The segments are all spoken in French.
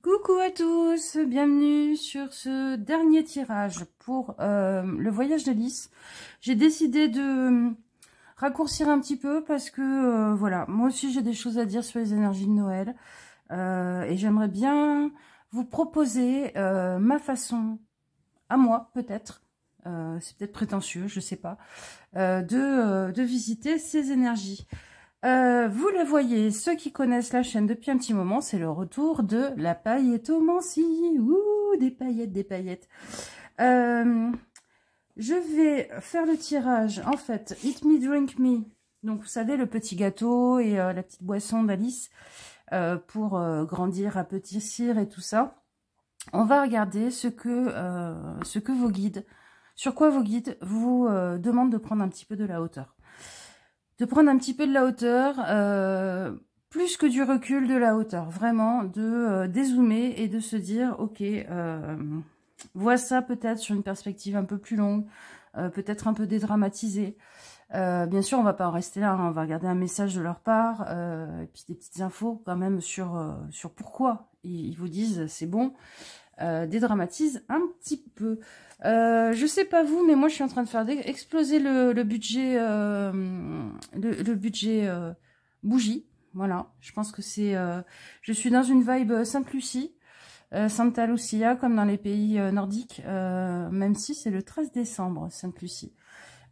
Coucou à tous, bienvenue sur ce dernier tirage pour le voyage d'Alice. J'ai décidé de raccourcir un petit peu parce que voilà, moi aussi j'ai des choses à dire sur les énergies de Noël et j'aimerais bien vous proposer ma façon, à moi peut-être, c'est peut-être prétentieux, je sais pas, de visiter ces énergies. Vous le voyez, ceux qui connaissent la chaîne depuis un petit moment, c'est le retour de la paillettomancie. Ouh, des paillettes, des paillettes. Je vais faire le tirage, en fait, Eat Me, Drink Me. Donc, vous savez, le petit gâteau et la petite boisson d'Alice pour grandir à petit cire et tout ça. On va regarder ce que vos guides, sur quoi vos guides vous demandent de prendre un petit peu de la hauteur. De prendre un petit peu de la hauteur, plus que du recul, de la hauteur, vraiment, de dézoomer et de se dire, ok, vois ça peut-être sur une perspective un peu plus longue, peut-être un peu dédramatisée. Bien sûr, on va pas en rester là, hein, on va regarder un message de leur part, et puis des petites infos quand même sur pourquoi ils vous disent c'est bon. Dédramatise un petit peu. Je sais pas vous, mais moi je suis en train de faire exploser le budget, le budget bougie. Voilà, je pense que c'est. Je suis dans une vibe Sainte-Lucie, Santa Lucia, comme dans les pays nordiques, même si c'est le 13 décembre, Sainte-Lucie.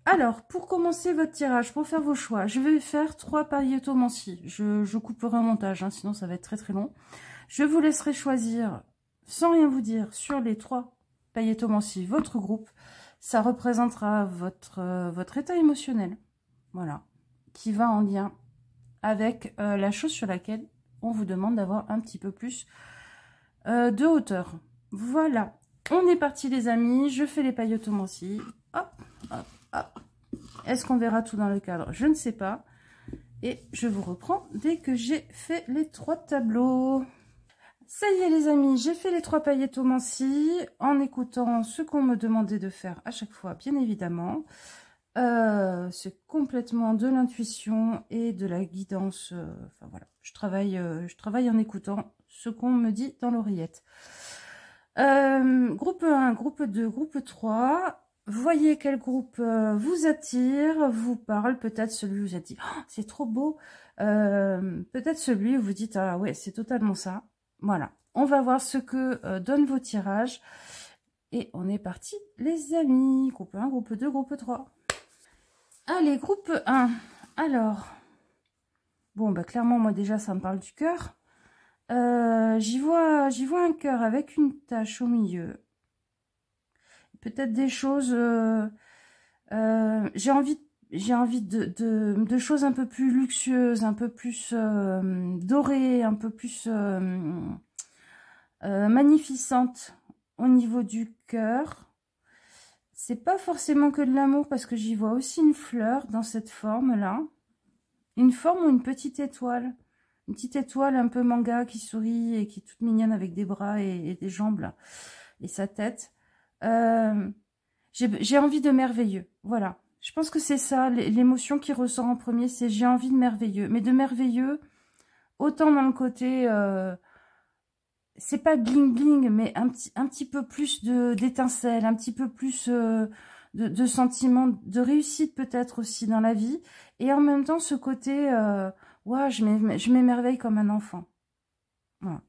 Alors, pour commencer votre tirage, pour faire vos choix, je vais faire 3 paillettomancies. Je couperai un montage, hein, sinon ça va être très très long. Je vous laisserai choisir, sans rien vous dire, sur les 3 paillettomancies, votre groupe. Ça représentera votre état émotionnel, voilà, qui va en lien avec la chose sur laquelle on vous demande d'avoir un petit peu plus de hauteur. Voilà, on est parti les amis, je fais les paillettomancies. Hop, hop, hop. Est-ce qu'on verra tout dans le cadre? Je ne sais pas. Et je vous reprends dès que j'ai fait les 3 tableaux. Ça y est les amis, j'ai fait les 3 paillettomancies en écoutant ce qu'on me demandait de faire à chaque fois, bien évidemment. C'est complètement de l'intuition et de la guidance. Enfin voilà, je travaille en écoutant ce qu'on me dit dans l'oreillette. Groupe 1, groupe 2, groupe 3. Voyez quel groupe vous attire, vous parle. Peut-être celui où vous a dit oh, c'est trop beau. Peut-être celui où vous dites ah ouais, c'est totalement ça. Voilà, on va voir ce que donnent vos tirages. Et on est parti, les amis. Groupe 1, groupe 2, groupe 3. Allez, groupe 1. Alors, bon, bah clairement, moi déjà, ça me parle du cœur. J'y vois un cœur avec une tache au milieu. Peut-être des choses... j'ai envie de choses un peu plus luxueuses, un peu plus dorées, un peu plus magnificentes au niveau du cœur. C'est pas forcément que de l'amour parce que j'y vois aussi une fleur dans cette forme-là. Une forme ou une petite étoile. Une petite étoile un peu manga qui sourit et qui est toute mignonne avec des bras et des jambes là. Et sa tête. J'ai envie de merveilleux. Voilà. Je pense que c'est ça, l'émotion qui ressort en premier, c'est j'ai envie de merveilleux. Mais de merveilleux, autant dans le côté... c'est pas bling bling, mais un petit peu plus d'étincelles, un petit peu plus de sentiments de réussite peut-être aussi dans la vie. Et en même temps, ce côté, ouais, je m'émerveille comme un enfant. Voilà.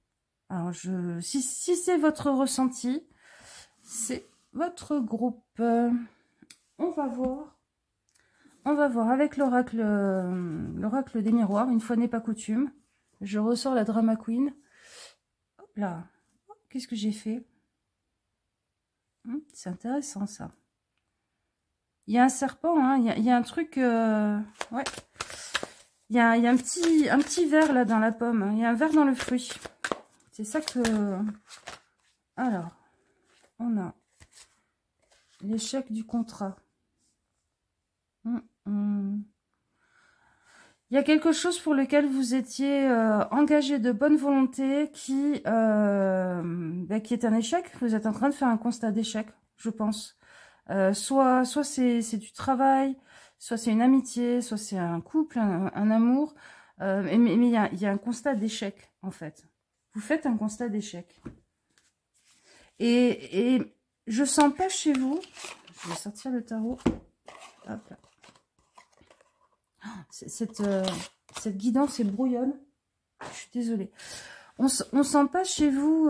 Alors, si c'est votre ressenti, c'est votre groupe. On va voir. On va voir avec l'oracle des miroirs. Une fois n'est pas coutume. Je ressors la Drama Queen. Là, qu'est-ce que j'ai fait? C'est intéressant ça. Il y a un serpent, hein, il y a un truc, ouais. Il y a un petit ver là dans la pomme, hein. Il y a un ver dans le fruit. C'est ça que... Alors, on a l'échec du contrat. Il y a quelque chose pour lequel vous étiez engagé de bonne volonté qui est un échec. Vous êtes en train de faire un constat d'échec, je pense. Soit c'est du travail, soit c'est une amitié, soit c'est un couple, un amour. Mais il y a un constat d'échec, en fait. Vous faites un constat d'échec. Et je sens pas chez vous... Je vais sortir le tarot. Hop là. Cette guidance est brouillonne. Je suis désolée. On sent pas chez vous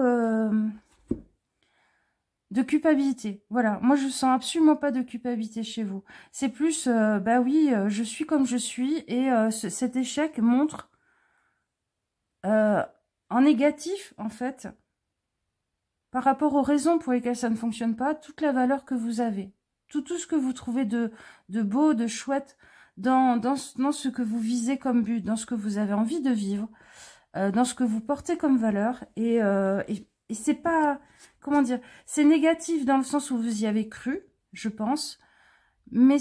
de culpabilité. Voilà, moi je sens absolument pas de culpabilité chez vous. C'est plus, bah oui, je suis comme je suis et cet échec montre en négatif, en fait, par rapport aux raisons pour lesquelles ça ne fonctionne pas, toute la valeur que vous avez. Tout ce que vous trouvez de beau, de chouette dans ce que vous visez comme but, dans ce que vous avez envie de vivre, dans ce que vous portez comme valeur. Et c'est pas... Comment dire? C'est négatif dans le sens où vous y avez cru, je pense. Mais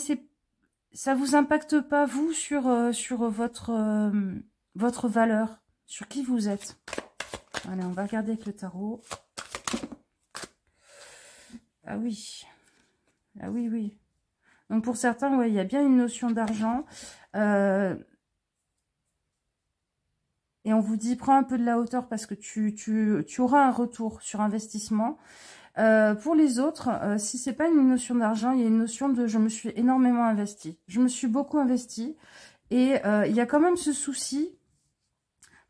ça vous impacte pas, vous, sur votre valeur, sur qui vous êtes. Allez, on va regarder avec le tarot. Ah oui. Ah oui, oui. Donc pour certains, ouais, il y a bien une notion d'argent. Et on vous dit, prends un peu de la hauteur parce que tu auras un retour sur investissement. Pour les autres, si c'est pas une notion d'argent, il y a une notion de je me suis énormément investie. Je me suis beaucoup investie. Et il y a quand même ce souci,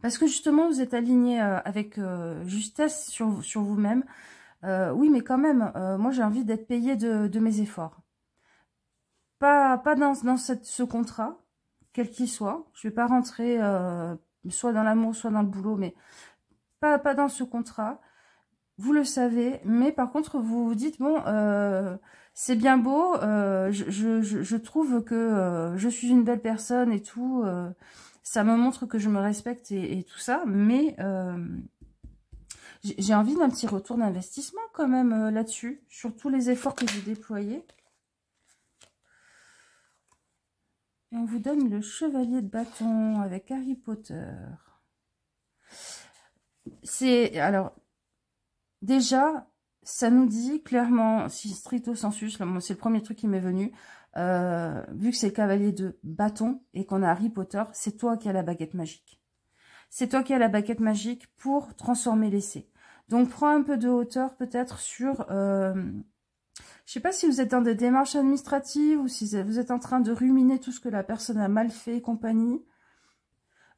parce que justement, vous êtes aligné avec justesse sur vous-même. Oui, mais quand même, moi j'ai envie d'être payée de mes efforts. Pas dans ce contrat, quel qu'il soit. Je vais pas rentrer soit dans l'amour, soit dans le boulot, mais pas dans ce contrat. Vous le savez, mais par contre, vous vous dites, bon, c'est bien beau, je trouve que je suis une belle personne et tout, ça me montre que je me respecte et tout ça, mais j'ai envie d'un petit retour d'investissement quand même là-dessus, sur tous les efforts que j'ai déployés. Et on vous donne le chevalier de bâton avec Harry Potter. Alors, déjà, ça nous dit clairement, si stricto sensu, c'est le premier truc qui m'est venu, vu que c'est le cavalier de bâton et qu'on a Harry Potter, c'est toi qui as la baguette magique. C'est toi qui as la baguette magique pour transformer l'essai. Donc, prends un peu de hauteur peut-être sur... je sais pas si vous êtes dans des démarches administratives ou si vous êtes en train de ruminer tout ce que la personne a mal fait et compagnie.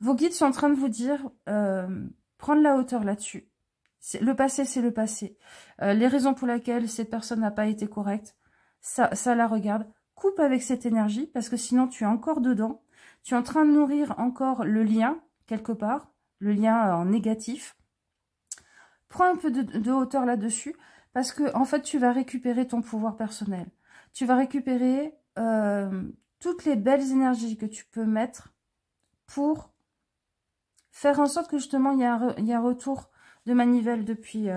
Vos guides sont en train de vous dire, prendre la hauteur là-dessus. Le passé, c'est le passé. Les raisons pour lesquelles cette personne n'a pas été correcte, ça la regarde. Coupe avec cette énergie, parce que sinon tu es encore dedans. Tu es en train de nourrir encore le lien, quelque part, le lien en négatif. Prends un peu de hauteur là-dessus, parce que en fait, tu vas récupérer ton pouvoir personnel. Tu vas récupérer toutes les belles énergies que tu peux mettre pour faire en sorte que justement, il y a un retour de manivelle depuis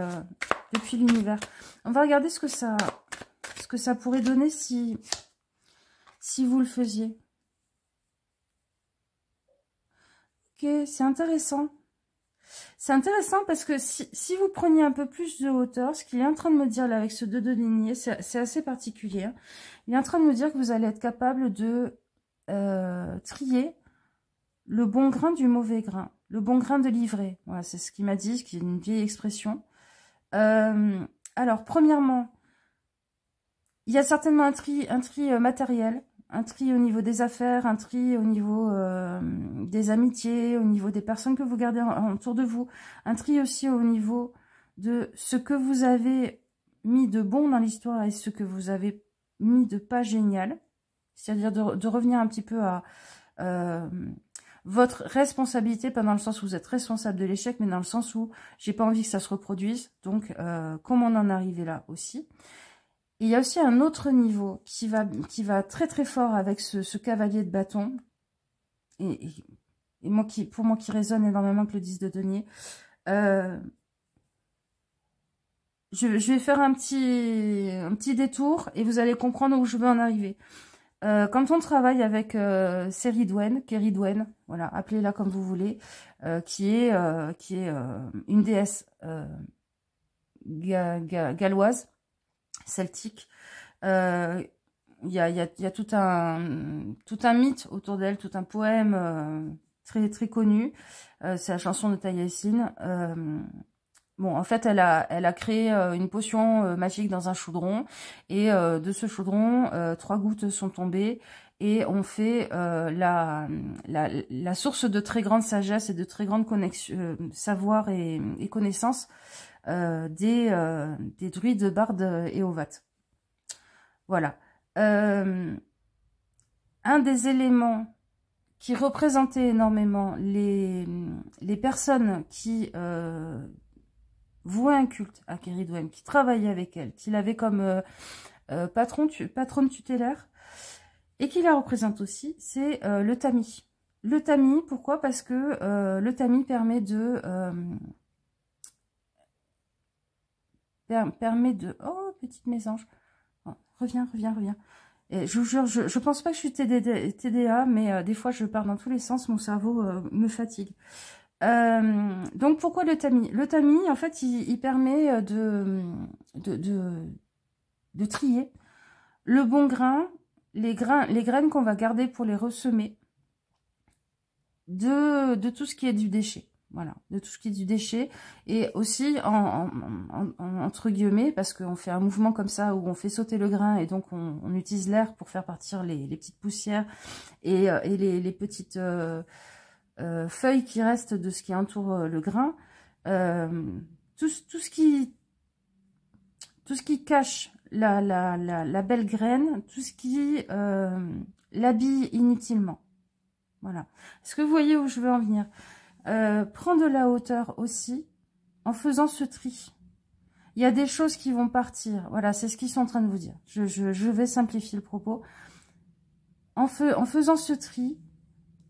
l'univers. On va regarder ce que ça pourrait donner si vous le faisiez. Ok, c'est intéressant. C'est intéressant parce que si vous preniez un peu plus de hauteur, ce qu'il est en train de me dire là avec ce 2 de lignée, c'est assez particulier. Hein. Il est en train de me dire que vous allez être capable de trier le bon grain du mauvais grain, le bon grain de l'ivraie. Voilà, c'est ce qu'il m'a dit, ce qui est une vieille expression. Alors, premièrement, il y a certainement un tri matériel, un tri au niveau des affaires, un tri au niveau des amitiés, au niveau des personnes que vous gardez autour de vous, un tri aussi au niveau de ce que vous avez mis de bon dans l'histoire et ce que vous avez mis de pas génial, c'est-à-dire de revenir un petit peu à votre responsabilité, pas dans le sens où vous êtes responsable de l'échec, mais dans le sens où j'ai pas envie que ça se reproduise, donc comment on en est arrivé là aussi. Et il y a aussi un autre niveau qui va très très fort avec ce cavalier de bâton. Et pour moi qui résonne énormément avec le 10 de denier. Je vais faire un petit détour et vous allez comprendre où je veux en arriver. Quand on travaille avec Keridwen, voilà, appelez-la comme vous voulez, qui est une déesse galloise, celtique. Il y a tout un mythe autour d'elle, tout un poème très très connue. C'est la chanson de Taliesin. Bon, en fait, elle a créé une potion magique dans un chaudron. Et de ce chaudron, 3 gouttes sont tombées. Et on fait la source de très grande sagesse et de très grande savoir et connaissance des druides, bardes et ovates. Voilà. Un des éléments qui représentait énormément les personnes qui vouaient un culte à Keridwen, qui travaillaient avec elle, qui l'avaient comme patronne tutélaire, et qui la représente aussi, c'est le tamis. Le tamis, pourquoi? Parce que le tamis permet de... Oh, petite mésange. Oh, reviens. Et je vous jure, je pense pas que je suis TDA, mais des fois je pars dans tous les sens, mon cerveau me fatigue. Donc pourquoi le tamis? Le tamis, en fait, il permet de trier le bon grain, les graines qu'on va garder pour les ressemer, de tout ce qui est du déchet. Voilà, de tout ce qui est du déchet. Et aussi, entre guillemets, parce qu'on fait un mouvement comme ça, où on fait sauter le grain, et donc on utilise l'air pour faire partir les petites poussières et les petites feuilles qui restent de ce qui entoure le grain. Tout ce qui cache la belle graine, tout ce qui l'habille inutilement. Voilà. Est-ce que vous voyez où je veux en venir? Prendre de la hauteur aussi en faisant ce tri. Il y a des choses qui vont partir. Voilà, c'est ce qu'ils sont en train de vous dire. Je vais simplifier le propos. En faisant ce tri,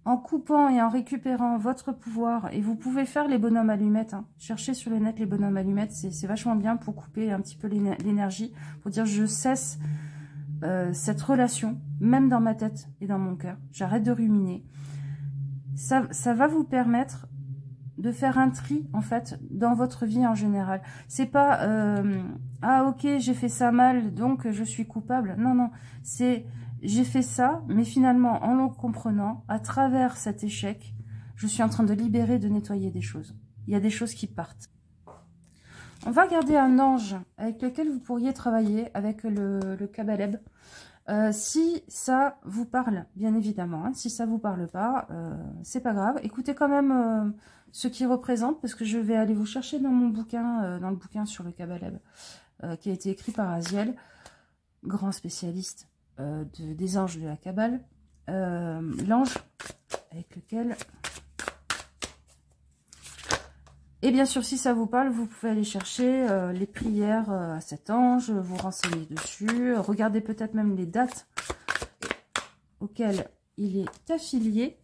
en coupant et en récupérant votre pouvoir, et vous pouvez faire les bonhommes allumettes. Hein. Cherchez sur les nets les bonhommes allumettes, c'est vachement bien pour couper un petit peu l'énergie, pour dire je cesse cette relation, même dans ma tête et dans mon cœur. J'arrête de ruminer. Ça va vous permettre de faire un tri, en fait, dans votre vie en général. C'est pas ah ok, j'ai fait ça mal, donc je suis coupable. Non, non, c'est j'ai fait ça, mais finalement, en le comprenant, à travers cet échec, je suis en train de libérer, de nettoyer des choses. Il y a des choses qui partent. On va regarder un ange avec lequel vous pourriez travailler, avec le Kabbaleb. Si ça vous parle, bien évidemment, hein, si ça vous parle pas, c'est pas grave. Écoutez quand même ce qu'il représente, parce que je vais aller vous chercher dans mon bouquin, dans le bouquin sur le Kabbaleb, qui a été écrit par Aziel, grand spécialiste des anges de la Kabbale. L'ange avec lequel... Et bien sûr, si ça vous parle, vous pouvez aller chercher les prières à cet ange, vous renseigner dessus, regardez peut-être même les dates auxquelles il est affilié.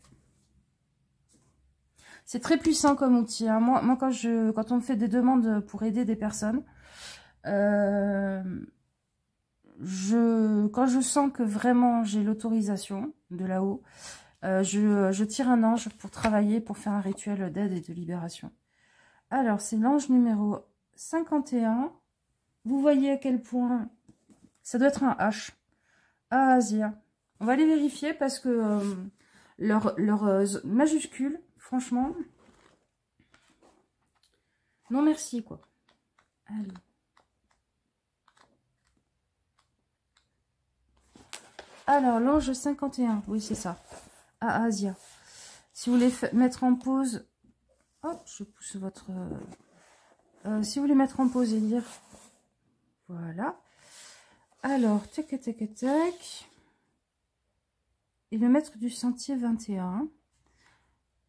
C'est très puissant comme outil. Hein. Moi quand on me fait des demandes pour aider des personnes, quand je sens que vraiment j'ai l'autorisation de là-haut, je tire un ange pour travailler, pour faire un rituel d'aide et de libération. Alors, c'est l'ange numéro 51. Vous voyez à quel point ça doit être un H. Asia. On va les vérifier parce que leur majuscule, franchement, non merci, quoi. Allez. Alors, l'ange 51. Oui, c'est ça. Asia. Si vous voulez mettre en pause... Hop, je pousse votre... si vous voulez mettre en pause et lire... Voilà. Alors, tac, tac, tac. Et le maître du sentier 21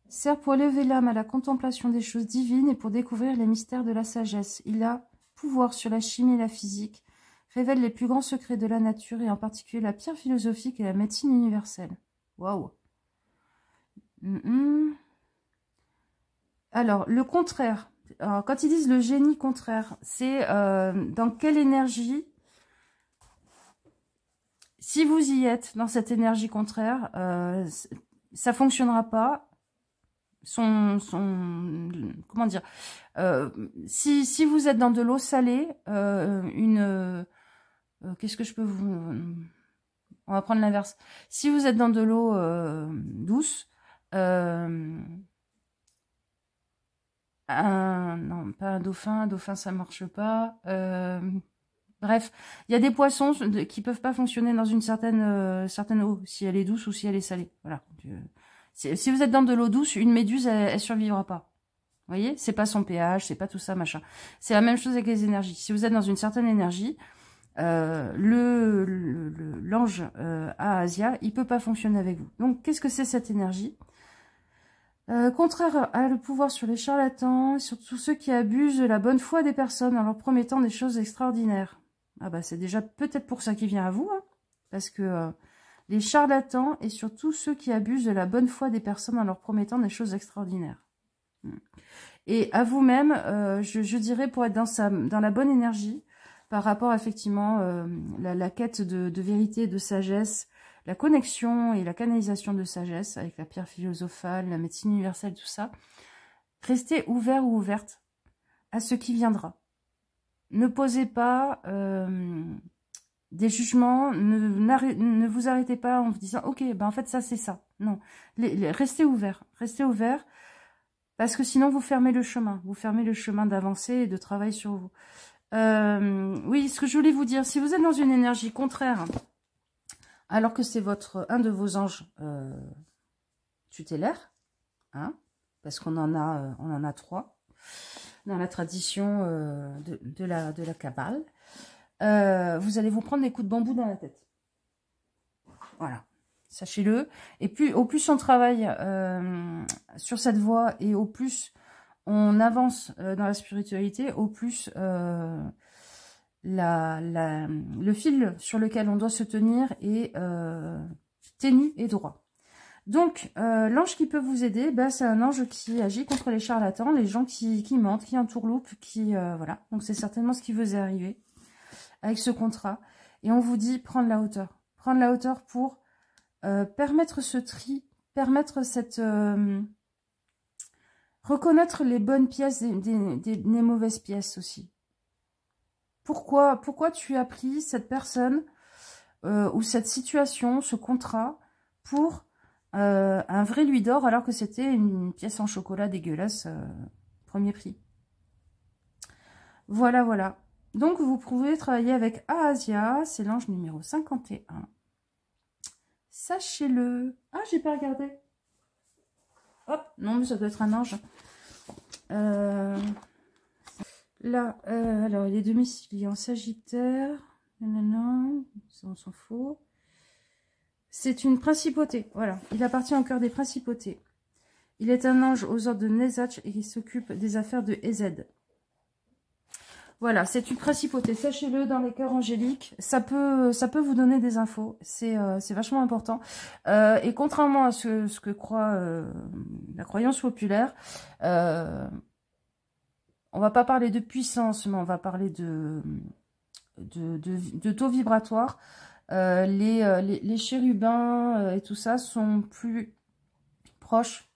sert pour élever l'âme à la contemplation des choses divines et pour découvrir les mystères de la sagesse. Il a pouvoir sur la chimie et la physique, révèle les plus grands secrets de la nature et en particulier la pierre philosophique et la médecine universelle. Waouh. Alors, le contraire, alors, quand ils disent le génie contraire, c'est dans quelle énergie, si vous y êtes dans cette énergie contraire, ça fonctionnera pas. Comment dire, si vous êtes dans de l'eau salée, qu'est-ce que je peux vous... On va prendre l'inverse. Si vous êtes dans de l'eau douce, Non, pas un dauphin ça marche pas. Bref, il y a des poissons qui peuvent pas fonctionner dans une certaine eau, si elle est douce ou si elle est salée. Voilà. Si vous êtes dans de l'eau douce, une méduse, elle survivra pas. Vous voyez, c'est pas son pH, c'est pas tout ça, machin. C'est la même chose avec les énergies. Si vous êtes dans une certaine énergie, l'ange à Asia, il peut pas fonctionner avec vous. Donc, qu'est-ce que c'est cette énergie? Contraire à le pouvoir sur les charlatans, sur tous ceux qui abusent de la bonne foi des personnes en leur promettant des choses extraordinaires. Ah bah c'est déjà peut-être pour ça qu'il vient à vous, hein, parce que les charlatans et surtout ceux qui abusent de la bonne foi des personnes en leur promettant des choses extraordinaires. Et à vous-même, je dirais pour être dans la bonne énergie, par rapport effectivement la quête de vérité, de sagesse, la connexion et la canalisation de sagesse avec la pierre philosophale, la médecine universelle, tout ça. Restez ouvert ou ouverte à ce qui viendra. Ne posez pas des jugements, ne vous arrêtez pas en vous disant « Ok, ben en fait ça c'est ça ». Non, restez ouvert, parce que sinon vous fermez le chemin d'avancer et de travail sur vous. Oui, ce que je voulais vous dire, si vous êtes dans une énergie contraire, alors que c'est un de vos anges tutélaires, hein, parce qu'on en a 3 dans la tradition de la Kabbale, vous allez vous prendre des coups de bambou dans la tête. Voilà, sachez-le. Et au plus on travaille sur cette voie et au plus on avance dans la spiritualité, au plus le fil sur lequel on doit se tenir est ténu et droit. Donc, l'ange qui peut vous aider, bah, c'est un ange qui agit contre les charlatans, les gens qui mentent, qui entourloupent, voilà. Donc, c'est certainement ce qui vous est arrivé avec ce contrat. Et on vous dit, prendre la hauteur. Prendre la hauteur pour permettre ce tri, permettre cette... reconnaître les bonnes pièces des mauvaises pièces aussi. Pourquoi tu as pris cette personne ou cette situation, ce contrat, pour un vrai louis d'or alors que c'était une pièce en chocolat dégueulasse, premier prix. Voilà, voilà. Donc, vous pouvez travailler avec Aasia, c'est l'ange numéro 51. Sachez-le. Ah, j'ai pas regardé. Hop, non, mais ça doit être un ange. Là, alors, il est domicilié en Sagittaire. Non, ça on s'en fout. C'est une principauté, voilà. Il appartient au cœur des principautés. Il est un ange aux ordres de Nezach et il s'occupe des affaires de Ez. Voilà, c'est une principauté. Sachez-le, dans les cœurs angéliques, ça peut vous donner des infos. C'est vachement important. Et contrairement à ce que croit la croyance populaire, on va pas parler de puissance, mais on va parler de taux vibratoire. Les chérubins et tout ça sont plus proches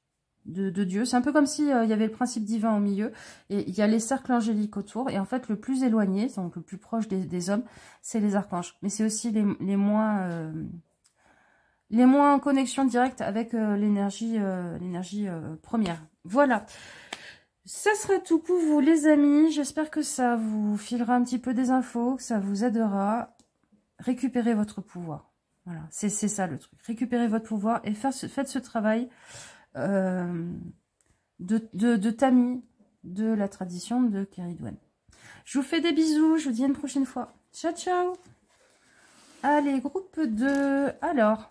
de Dieu. C'est un peu comme si il y avait le principe divin au milieu et il y a les cercles angéliques autour. Et en fait, le plus éloigné, donc le plus proche des hommes, c'est les archanges. Mais c'est aussi les moins en connexion directe avec l'énergie première. Voilà. Ça sera tout pour vous, les amis. J'espère que ça vous filera un petit peu des infos, que ça vous aidera. Récupérez votre pouvoir. Voilà, c'est ça le truc. Récupérez votre pouvoir et faites ce travail de tamis de la tradition de Kéridouane. Je vous fais des bisous. Je vous dis à une prochaine fois. Ciao, ciao. Allez, groupe 2. Alors...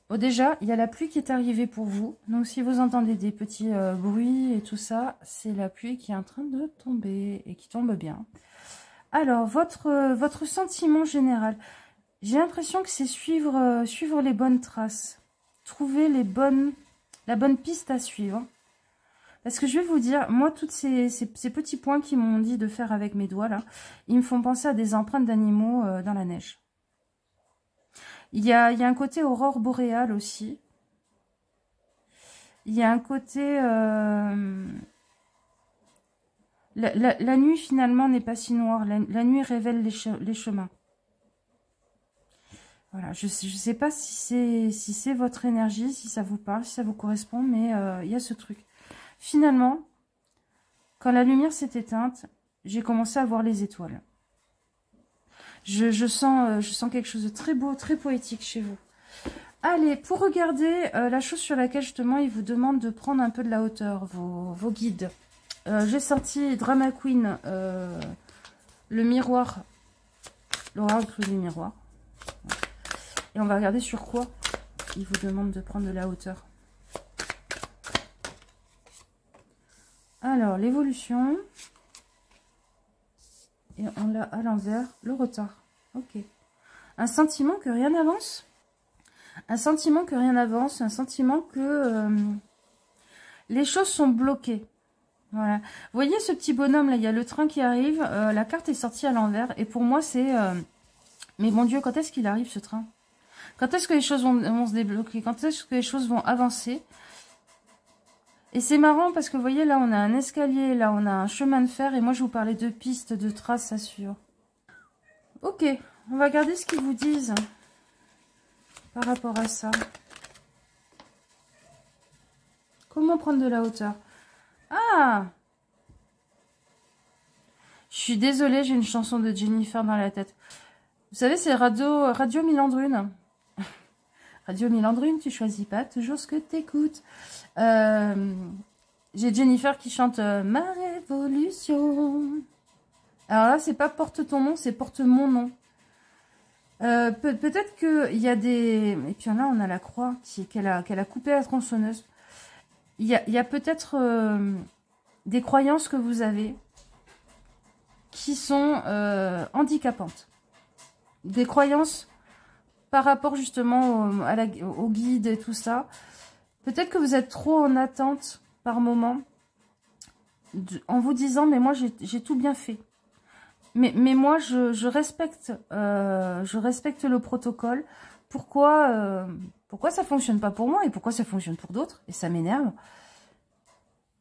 Bon, déjà, il y a la pluie qui est arrivée pour vous. Donc, si vous entendez des petits bruits et tout ça, c'est la pluie qui est en train de tomber et qui tombe bien. Alors, votre sentiment général. J'ai l'impression que c'est suivre les bonnes traces. Trouver la bonne piste à suivre. Parce que je vais vous dire, moi, tous ces petits points qui m'ont dit de faire avec mes doigts, là, ils me font penser à des empreintes d'animaux dans la neige. Il y a un côté aurore boréale aussi. Il y a un côté... La nuit, finalement, n'est pas si noire. La nuit révèle les chemins. Voilà, je sais pas si c'est votre énergie, si ça vous parle, si ça vous correspond, mais il y a ce truc. Finalement, quand la lumière s'est éteinte, j'ai commencé à voir les étoiles. Je sens quelque chose de très beau, très poétique chez vous. Allez, pour regarder la chose sur laquelle justement il vous demande de prendre un peu de la hauteur, vos guides. J'ai sorti Drama Queen, le miroir, l'oracle du miroir. Et on va regarder sur quoi il vous demande de prendre de la hauteur. Alors, l'évolution. Et on l'a à l'envers, le retard. Ok. Un sentiment que rien n'avance. Un sentiment que rien n'avance. Un sentiment que les choses sont bloquées. Voilà. Vous voyez ce petit bonhomme là, il y a le train qui arrive. La carte est sortie à l'envers. Et pour moi, c'est... mais mon Dieu, quand est-ce qu'il arrive ce train? Quand est-ce que les choses vont se débloquer? Quand est-ce que les choses vont avancer? Et c'est marrant parce que vous voyez, là, on a un escalier, là, on a un chemin de fer. Et moi, je vous parlais de pistes, de traces à suivre. Ok, on va regarder ce qu'ils vous disent par rapport à ça. Comment prendre de la hauteur? Ah! Je suis désolée, j'ai une chanson de Jennifer dans la tête. Vous savez, c'est Radio Milandrune. Radio Milandrune, tu choisis pas toujours ce que t'écoutes. J'ai Jennifer qui chante Ma révolution. Alors là, c'est pas porte ton nom, c'est porte mon nom. Peut-être qu'il y a des... Et puis là, on a la croix qu'elle a coupé la tronçonneuse. Il y a peut-être des croyances que vous avez qui sont handicapantes. Des croyances par rapport justement au guide et tout ça. Peut-être que vous êtes trop en attente par moment en vous disant mais moi j'ai tout bien fait. Mais moi je respecte le protocole. Pourquoi ça fonctionne pas pour moi et pourquoi ça fonctionne pour d'autres? Et ça m'énerve.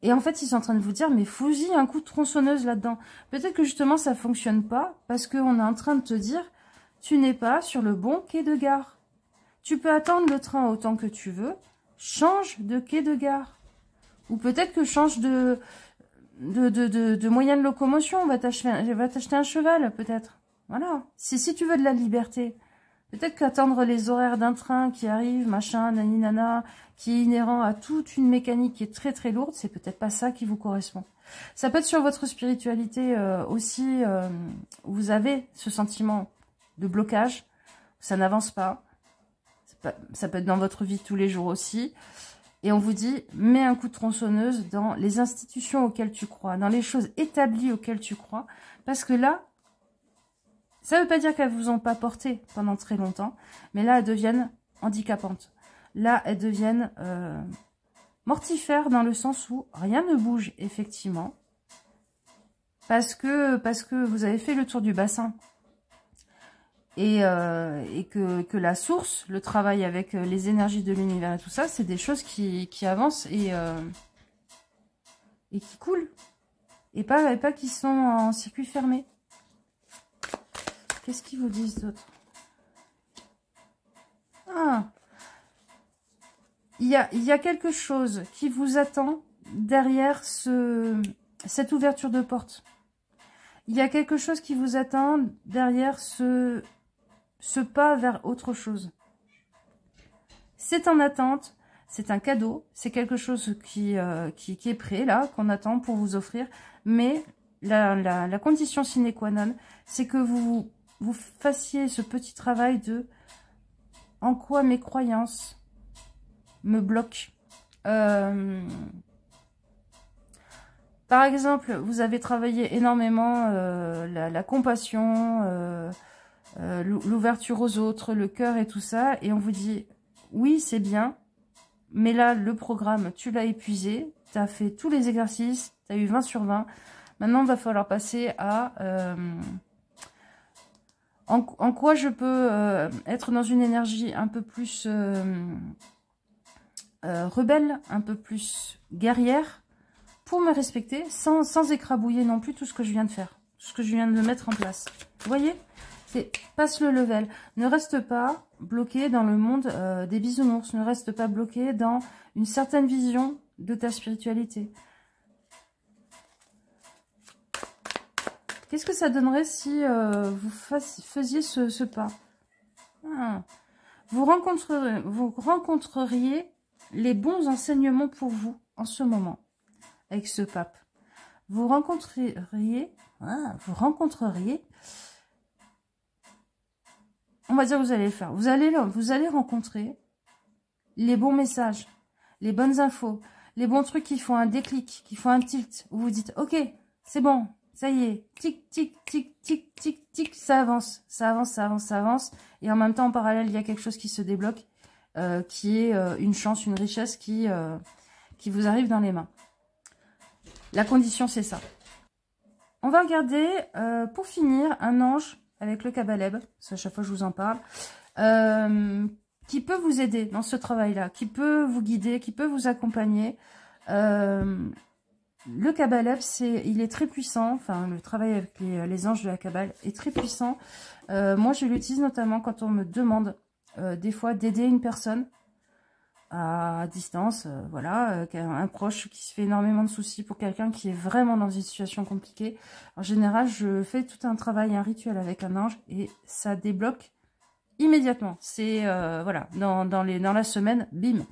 Et en fait, ils sont en train de vous dire, mais fous-y un coup de tronçonneuse là-dedans. Peut-être que justement, ça fonctionne pas parce qu'on est en train de te dire, tu n'es pas sur le bon quai de gare. Tu peux attendre le train autant que tu veux. Change de quai de gare. Ou peut-être que change de moyen de locomotion. Va t'acheter un cheval, peut-être. Voilà. Si tu veux de la liberté. Peut-être qu'attendre les horaires d'un train qui arrive, machin, nani nana, qui est inhérent à toute une mécanique qui est très très lourde, c'est peut-être pas ça qui vous correspond. Ça peut être sur votre spiritualité aussi, où vous avez ce sentiment de blocage, ça n'avance pas. Ça peut être dans votre vie de tous les jours aussi. Et on vous dit, mets un coup de tronçonneuse dans les institutions auxquelles tu crois, dans les choses établies auxquelles tu crois, parce que là, ça ne veut pas dire qu'elles ne vous ont pas porté pendant très longtemps, mais là, elles deviennent handicapantes. Là, elles deviennent mortifères dans le sens où rien ne bouge, effectivement, parce que vous avez fait le tour du bassin. Et que la source, le travail avec les énergies de l'univers et tout ça, c'est des choses qui avancent et qui coulent. Et pas qui sont en circuit fermé. Qu'est-ce qu'ils vous disent d'autre? Ah, il y a quelque chose qui vous attend derrière cette ouverture de porte. Il y a quelque chose qui vous attend derrière ce pas vers autre chose. C'est en attente, c'est un cadeau, c'est quelque chose qui est prêt là, qu'on attend pour vous offrir. Mais la condition sine qua non, c'est que vous fassiez ce petit travail de en quoi mes croyances me bloquent. Par exemple, vous avez travaillé énormément la compassion, l'ouverture aux autres, le cœur et tout ça, et on vous dit, oui, c'est bien, mais là, le programme, tu l'as épuisé, tu as fait tous les exercices, tu as eu 20 sur 20, maintenant, il va falloir passer à... en quoi je peux être dans une énergie un peu plus rebelle, un peu plus guerrière, pour me respecter, sans écrabouiller non plus tout ce que je viens de faire, tout ce que je viens de mettre en place. Vous voyez? Passe le level. Ne reste pas bloqué dans le monde des bisounours. Ne reste pas bloqué dans une certaine vision de ta spiritualité. Qu'est-ce que ça donnerait si vous faisiez ce pas? Vous rencontreriez les bons enseignements pour vous en ce moment avec ce pape. Vous rencontreriez, on va dire, vous allez le faire. Vous allez rencontrer les bons messages, les bonnes infos, les bons trucs qui font un déclic, qui font un tilt, où vous dites, ok, c'est bon, ça y est, tic, tic, tic, tic, tic, tic, ça avance, ça avance, ça avance, ça avance. Et en même temps, en parallèle, il y a quelque chose qui se débloque, qui est une chance, une richesse qui vous arrive dans les mains. La condition, c'est ça. On va regarder, pour finir, un ange avec le Kabaleb. Ça, à chaque fois, je vous en parle. Qui peut vous aider dans ce travail-là, qui peut vous guider, qui peut vous accompagner. Le Kabaleb, il est très puissant. Enfin, le travail avec les anges de la Kabbale est très puissant. Moi, je l'utilise notamment quand on me demande des fois d'aider une personne à distance, voilà, un proche qui se fait énormément de soucis pour quelqu'un qui est vraiment dans une situation compliquée. En général, je fais tout un travail, un rituel avec un ange et ça débloque immédiatement. C'est, voilà, dans la semaine, bim,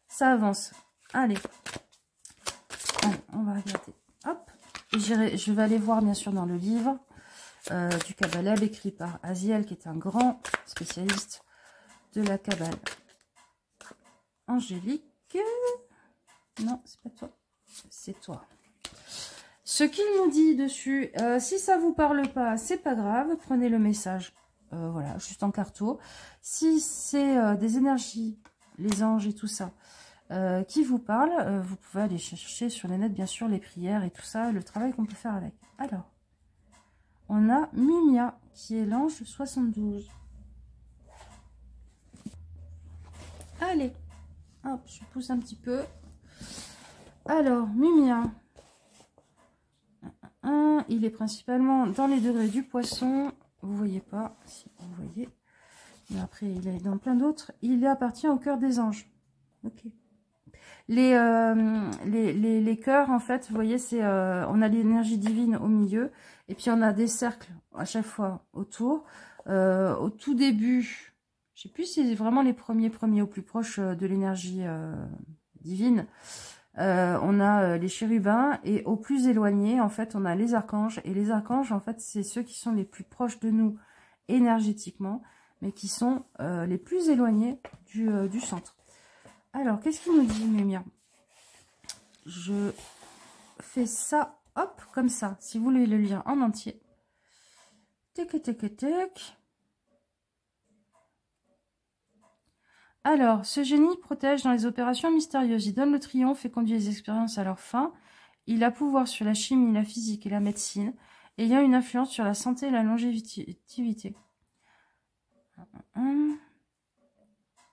ça avance. Allez, on va regarder. Hop, et je vais aller voir, bien sûr, dans le livre du Kabbalah, écrit par Aziel, qui est un grand spécialiste de la Kabbale. Angélique, non, c'est pas toi, c'est toi. Ce qu'il nous dit dessus, si ça vous parle pas, c'est pas grave, prenez le message, voilà, juste en carto. Si c'est des énergies, les anges et tout ça, qui vous parlent, vous pouvez aller chercher sur les net, bien sûr, les prières et tout ça, le travail qu'on peut faire avec. Alors, on a Mumia, qui est l'ange 72. Allez. Hop, je pousse un petit peu. Alors, Mumia. Il est principalement dans les degrés du poisson. Vous voyez pas, si vous voyez. Mais après, il est dans plein d'autres. Il appartient au cœur des anges. Ok. Les cœurs, en fait, vous voyez, c'est on a l'énergie divine au milieu. Et puis, on a des cercles à chaque fois autour. Au tout début... Je ne sais plus si c'est vraiment les premiers au plus proche de l'énergie divine. On a les chérubins et au plus éloigné, en fait, on a les archanges. Et les archanges, en fait, c'est ceux qui sont les plus proches de nous énergétiquement, mais qui sont les plus éloignés du centre. Alors, qu'est-ce qu'il nous dit, Mumia? Je fais ça, hop, comme ça. Si vous voulez le lire en entier. Tic, tic, tic. Alors, ce génie protège dans les opérations mystérieuses. Il donne le triomphe et conduit les expériences à leur fin. Il a pouvoir sur la chimie, la physique et la médecine, ayant une influence sur la santé et la longévité.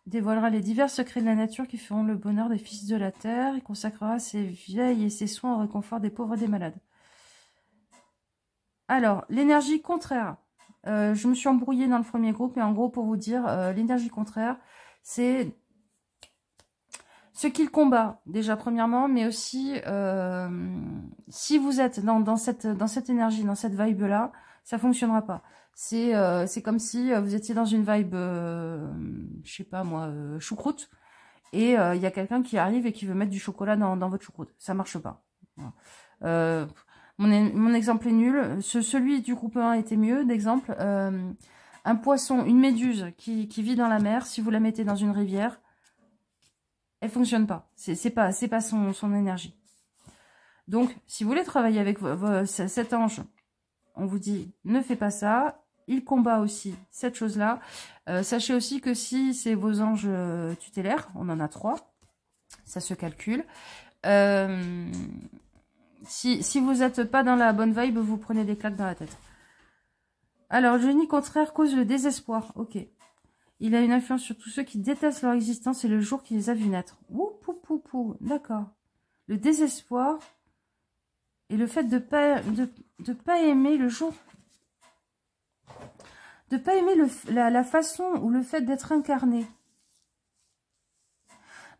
Dévoilera les divers secrets de la nature qui feront le bonheur des fils de la terre. Il consacrera ses veilles et ses soins au réconfort des pauvres et des malades. Alors, l'énergie contraire. Je me suis embrouillée dans le premier groupe, mais en gros, pour vous dire, l'énergie contraire, c'est ce qu'il combat, déjà premièrement, mais aussi si vous êtes dans cette énergie, dans cette vibe-là, ça fonctionnera pas. C'est comme si vous étiez dans une vibe, je sais pas moi, choucroute, et il y a quelqu'un qui arrive et qui veut mettre du chocolat dans votre choucroute. Ça marche pas. Voilà. Mon exemple est nul. Celui du groupe 1 était mieux, d'exemple. Un poisson, une méduse qui vit dans la mer, si vous la mettez dans une rivière, elle fonctionne pas. C'est pas son énergie. Donc, si vous voulez travailler avec cet ange, on vous dit, ne fais pas ça. Il combat aussi cette chose-là. Sachez aussi que si c'est vos anges tutélaires, on en a 3, ça se calcule. Si vous n'êtes pas dans la bonne vibe, vous prenez des claques dans la tête. Alors, le génie contraire cause le désespoir. Ok. Il a une influence sur tous ceux qui détestent leur existence et le jour qui les a vus naître. Ouh, pou, pou, pou. D'accord. Le désespoir et le fait de pas aimer le jour de pas aimer la façon ou le fait d'être incarné.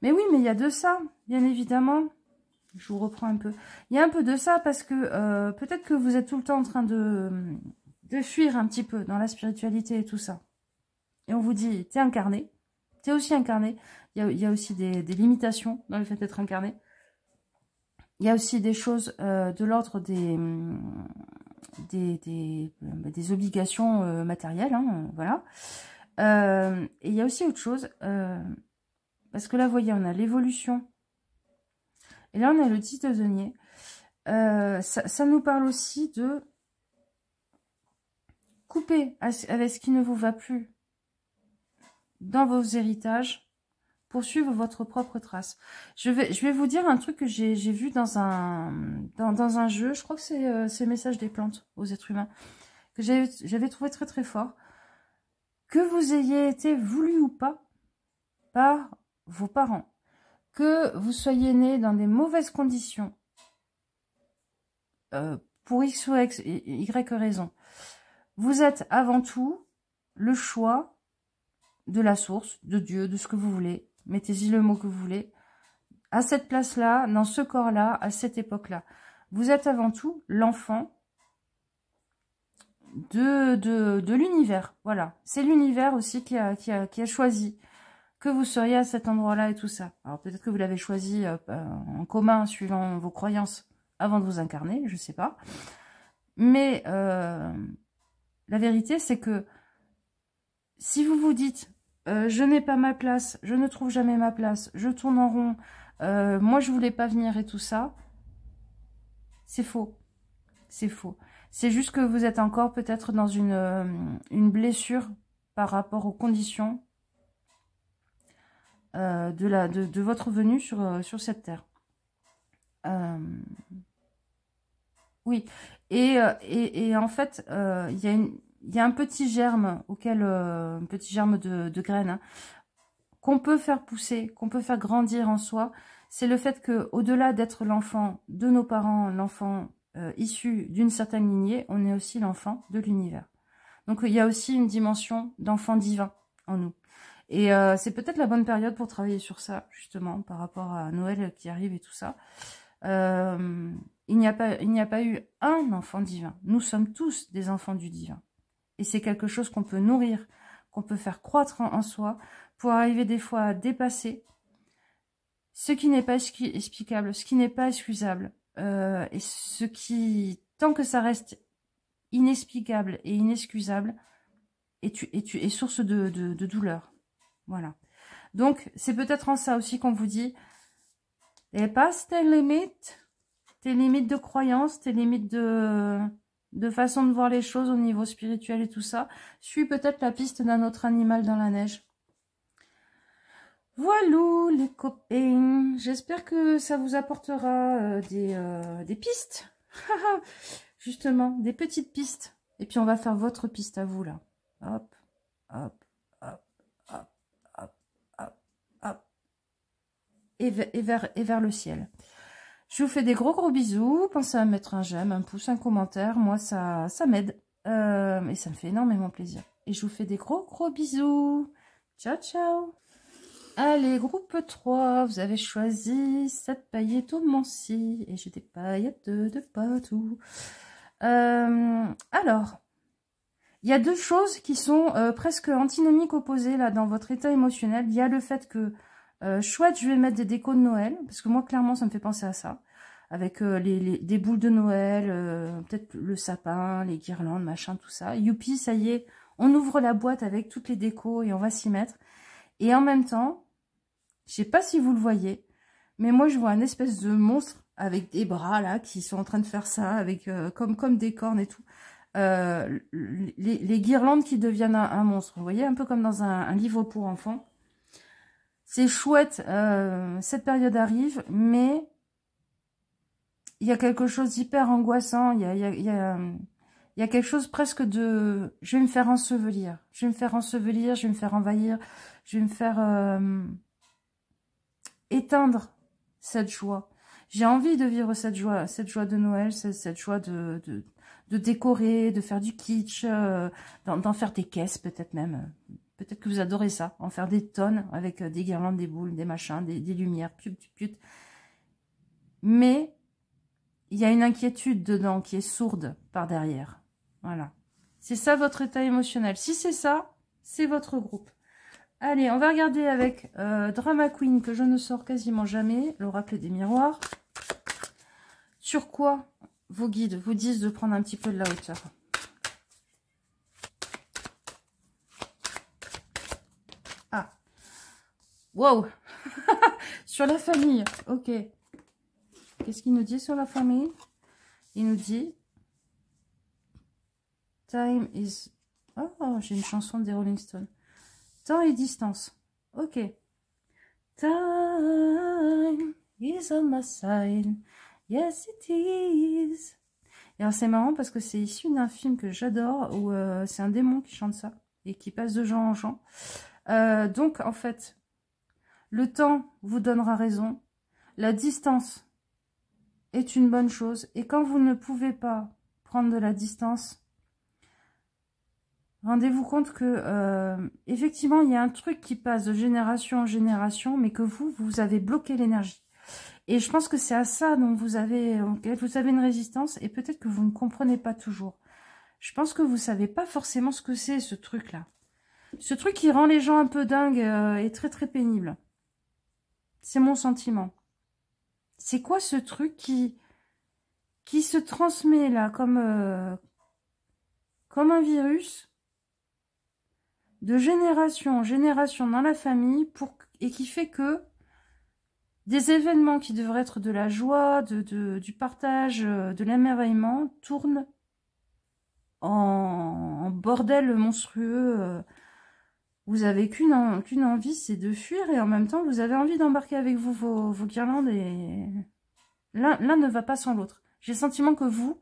Mais oui, mais il y a de ça, bien évidemment. Je vous reprends un peu. Il y a un peu de ça parce que peut-être que vous êtes tout le temps en train de fuir un petit peu dans la spiritualité et tout ça. Et on vous dit, t'es incarné. T'es aussi incarné. Il y a aussi des limitations dans le fait d'être incarné. Il y a aussi des choses de l'ordre des obligations matérielles. Hein, voilà. Et il y a aussi autre chose. Parce que là, vous voyez, on a l'évolution. Et là, on a le 10 de denier. Ça nous parle aussi de couper avec ce qui ne vous va plus dans vos héritages pour suivre votre propre trace. Je vais vous dire un truc que j'ai vu dans un jeu. Je crois que c'est Message des plantes aux êtres humains. Que j'avais trouvé très très fort. Que vous ayez été voulu ou pas par vos parents. Que vous soyez né dans des mauvaises conditions, pour X ou Y raison, vous êtes avant tout le choix de la source, de Dieu, de ce que vous voulez. Mettez-y le mot que vous voulez. À cette place-là, dans ce corps-là, à cette époque-là. Vous êtes avant tout l'enfant de l'univers. Voilà. C'est l'univers aussi qui a choisi que vous seriez à cet endroit-là et tout ça. Alors peut-être que vous l'avez choisi en commun, suivant vos croyances, avant de vous incarner, je sais pas. Mais la vérité, c'est que si vous vous dites je n'ai pas ma place, je ne trouve jamais ma place, je tourne en rond, moi je voulais pas venir et tout ça, c'est faux. C'est faux. C'est juste que vous êtes encore peut-être dans une blessure par rapport aux conditions de votre venue sur cette terre. Oui. Et en fait, il y a un petit germe un petit germe de graine, hein, qu'on peut faire pousser, qu'on peut faire grandir en soi. C'est le fait que, au-delà d'être l'enfant de nos parents, l'enfant issu d'une certaine lignée, on est aussi l'enfant de l'univers. Donc il y a aussi une dimension d'enfant divin en nous. Et c'est peut-être la bonne période pour travailler sur ça, justement, par rapport à Noël qui arrive et tout ça. Il n'y a pas eu un enfant divin. Nous sommes tous des enfants du divin. Et c'est quelque chose qu'on peut nourrir, qu'on peut faire croître en soi, pour arriver des fois à dépasser ce qui n'est pas explicable, ce qui n'est pas excusable. Et ce qui, tant que ça reste inexplicable et inexcusable, est source de douleur. Voilà. Donc, c'est peut-être en ça aussi qu'on vous dit, dépasse tes limites de croyance, tes limites de façon de voir les choses au niveau spirituel et tout ça. Suis peut-être la piste d'un autre animal dans la neige. Voilà les copains. J'espère que ça vous apportera des pistes. Justement, des petites pistes. Et puis on va faire votre piste à vous là. Hop, hop, hop, hop, hop, hop, hop. Et vers le ciel. Je vous fais des gros bisous. Pensez à mettre un j'aime, un pouce, un commentaire. Moi, ça m'aide. Et ça me fait énormément plaisir. Et je vous fais des gros bisous. Ciao, ciao. Allez, groupe 3. Vous avez choisi cette paillette au Mancy. Et j'ai des paillettes de partout. Alors, il y a deux choses qui sont presque antinomiques, opposées là dans votre état émotionnel. Il y a le fait que chouette, je vais mettre des décos de Noël, parce que moi, clairement, ça me fait penser à ça. Avec des boules de Noël, peut-être le sapin, les guirlandes, machin, tout ça. Youpi, ça y est, on ouvre la boîte avec toutes les décos et on va s'y mettre. Et en même temps, je sais pas si vous le voyez, mais moi, je vois un espèce de monstre avec des bras, là, qui sont en train de faire ça, avec comme des cornes et tout. Les guirlandes qui deviennent un monstre. Vous voyez, un peu comme dans un livre pour enfants. C'est chouette, cette période arrive, mais il y a quelque chose d'hyper angoissant. Il y a quelque chose presque de... Je vais me faire ensevelir. Je vais me faire ensevelir, je vais me faire envahir. Je vais me faire éteindre cette joie. J'ai envie de vivre cette joie de Noël, cette joie de de décorer, de faire du kitsch, d'en faire des caisses peut-être même. Peut-être que vous adorez ça, en faire des tonnes avec des guirlandes, des boules, des machins, des lumières, put. Mais il y a une inquiétude dedans qui est sourde par derrière. Voilà. C'est ça votre état émotionnel. Si c'est ça, c'est votre groupe. Allez, on va regarder avec Drama Queen, que je ne sors quasiment jamais, l'oracle des miroirs. Sur quoi vos guides vous disent de prendre un petit peu de la hauteur. Ah. Wow. Sur la famille. Ok. Qu'est-ce qu'il nous dit sur la famille? Il nous dit... Time is... Oh, j'ai une chanson des Rolling Stones. Temps et distance. Ok. Time is on my side. Yes, it is. Et alors, c'est marrant parce que c'est issu d'un film que j'adore où c'est un démon qui chante ça et qui passe de gens en gens. Donc, en fait, le temps vous donnera raison. La distance est une bonne chose. Et quand vous ne pouvez pas prendre de la distance, rendez-vous compte que, effectivement, il y a un truc qui passe de génération en génération, mais que vous avez bloqué l'énergie. Et je pense que c'est à ça dont vous avez une résistance, et peut-être que vous ne comprenez pas toujours. Je pense que vous ne savez pas forcément ce que c'est, ce truc-là. Ce truc qui rend les gens un peu dingues et très très pénible. C'est mon sentiment. C'est quoi ce truc qui se transmet là, comme un virus de génération en génération dans la famille et qui fait que des événements qui devraient être de la joie, du partage, de l'émerveillement tournent en bordel monstrueux. Vous avez qu'une envie, c'est de fuir, et en même temps vous avez envie d'embarquer avec vous vos guirlandes, et l'un ne va pas sans l'autre. J'ai le sentiment que vous